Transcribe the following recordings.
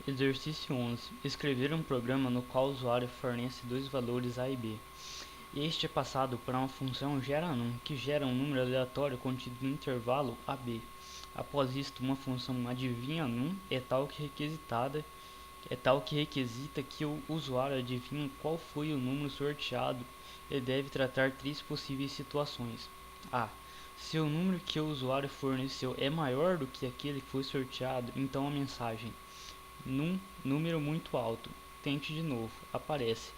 Exercício 11. Escrever um programa no qual o usuário fornece dois valores A e B. Este é passado para uma função geranum, que gera um número aleatório contido no intervalo AB. Após isto, uma função adivinha_num é tal que requisita que o usuário adivinhe qual foi o número sorteado e deve tratar três possíveis situações. A. Se o número que o usuário forneceu é maior do que aquele que foi sorteado, então a mensagem num número muito alto, tente de novo, aparece,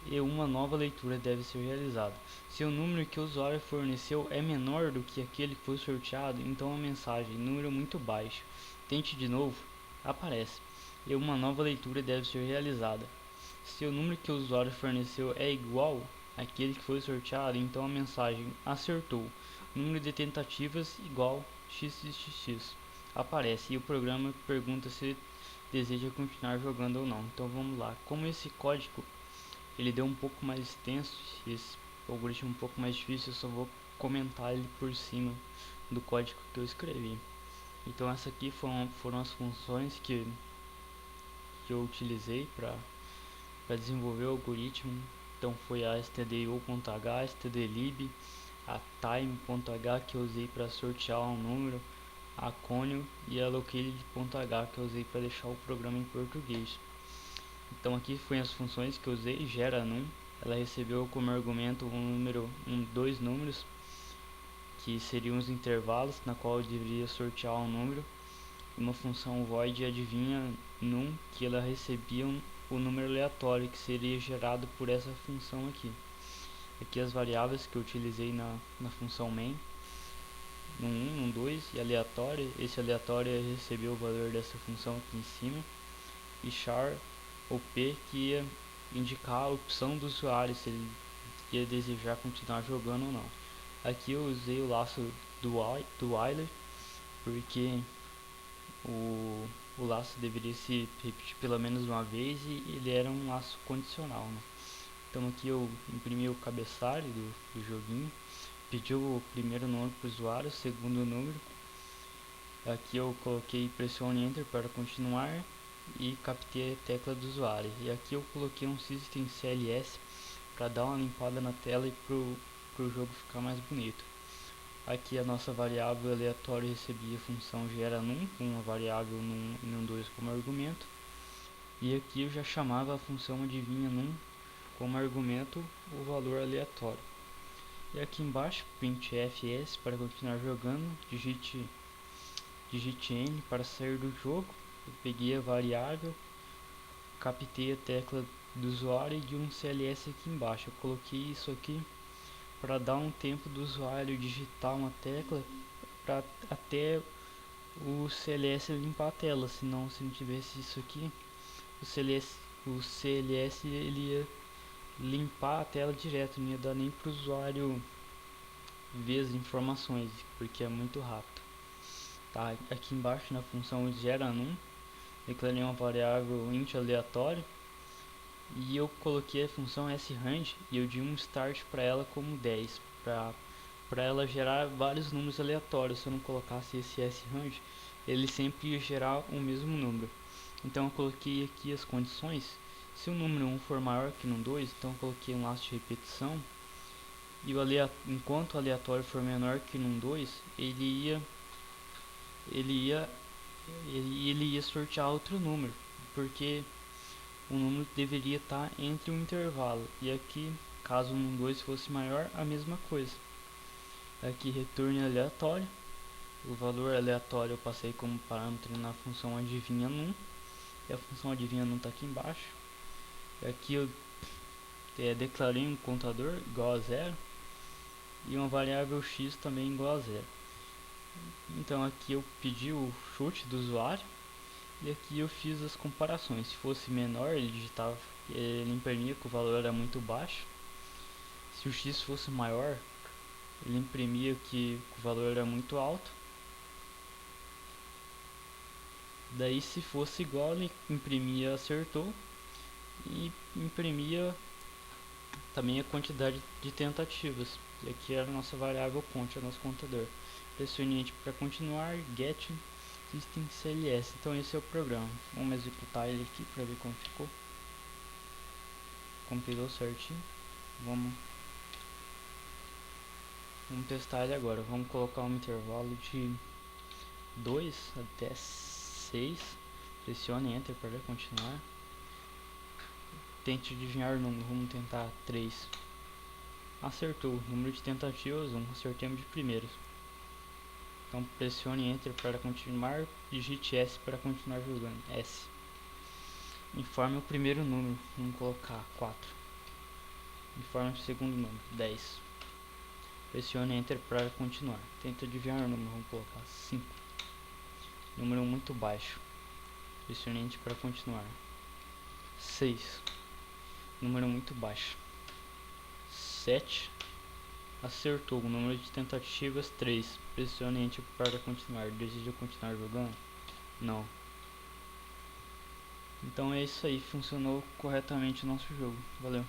e uma nova leitura deve ser realizada. Se o número que o usuário forneceu é menor do que aquele que foi sorteado, então a mensagem número muito baixo, tente de novo, aparece, e uma nova leitura deve ser realizada. Se o número que o usuário forneceu é igual àquele que foi sorteado, então a mensagem acertou, número de tentativas igual xxx aparece, e o programa pergunta se deseja continuar jogando ou não. Então vamos lá. Como esse código ele deu um pouco mais extenso, esse algoritmo um pouco mais difícil, eu só vou comentar ele por cima do código que eu escrevi. Então essa aqui foram as funções que eu utilizei para desenvolver o algoritmo. Então foi a stdio.h, stdlib, a time.h que eu usei para sortear um número, a conio e a located.h que eu usei para deixar o programa em português. Então aqui foi as funções que eu usei. Gera_num, ela recebeu como argumento dois números que seriam os intervalos na qual eu deveria sortear um número, e uma função void adivinha_num que ela recebia o número aleatório que seria gerado por essa função aqui. Aqui as variáveis que eu utilizei na função main, num 1, num 2 e aleatório. Esse aleatório recebeu o valor dessa função aqui em cima, e char ou p que ia indicar a opção do usuário se ele ia desejar continuar jogando ou não. Aqui eu usei o laço do while porque o laço deveria se repetir pelo menos uma vez e ele era um laço condicional, né? Então aqui eu imprimi o cabeçalho do joguinho, pedi o primeiro número para o usuário, o segundo número. Aqui eu coloquei pressione enter para continuar e captei a tecla do usuário. E aqui eu coloquei um system cls para dar uma limpada na tela e pro jogo ficar mais bonito. Aqui a nossa variável aleatória recebia a função gera_num com uma variável num e num 2 como argumento. E aqui eu já chamava a função adivinha_num como argumento o valor aleatório. E aqui embaixo printfs para continuar jogando, digite n para sair do jogo. Eu peguei a variável, captei a tecla do usuário e de um CLS aqui embaixo. Eu coloquei isso aqui para dar um tempo do usuário digitar uma tecla para até o CLS limpar a tela. Senão, se não tivesse isso aqui, o CLS ele ia limpar a tela direto, não ia dar nem para o usuário ver as informações, porque é muito rápido. Tá, aqui embaixo na função gera_num, declarei uma variável int aleatório e eu coloquei a função srand e eu dei um start para ela como 10 para ela gerar vários números aleatórios. Se eu não colocasse esse srand, ele sempre ia gerar o mesmo número. Então eu coloquei aqui as condições. Se o número 1 for maior que no 2, então eu coloquei um laço de repetição, e enquanto o aleatório for menor que no 2, ele ia sortear outro número, porque o número deveria estar entre um intervalo. E aqui, caso um 2 fosse maior, a mesma coisa. Aqui retorne aleatório. O valor aleatório eu passei como parâmetro na função adivinha_num, e a função adivinha_num está aqui embaixo. E aqui eu declarei um contador igual a 0 e uma variável x também igual a 0. Então aqui eu pedi o chute do usuário e aqui eu fiz as comparações. Se fosse menor, ele imprimia que o valor era muito baixo. Se o x fosse maior, ele imprimia que o valor era muito alto. Daí, se fosse igual, ele imprimia acertou e imprimia também a quantidade de tentativas. E aqui era a nossa variável count, é o nosso contador. Pressione enter para continuar, get System CLS. Então esse é o programa. Vamos executar ele aqui para ver como ficou. Compilou certinho. Vamos testar ele agora. Vamos colocar um intervalo de 2 até 6. Pressione Enter para continuar. Tente adivinhar o número. Vamos tentar 3. Acertou. Número de tentativas 1. Acertemos de primeiro. Então pressione Enter para continuar. Digite S para continuar jogando. S. Informe o primeiro número. Vamos colocar 4. Informe o segundo número. 10. Pressione Enter para continuar. Tenta adivinhar o número. Vamos colocar 5. Número muito baixo. Pressione Enter para continuar. 6. Número muito baixo. 7. Acertou. O número de tentativas 3. Pressione Enter para continuar. Deseja continuar jogando? Não. Então é isso aí. Funcionou corretamente o nosso jogo. Valeu.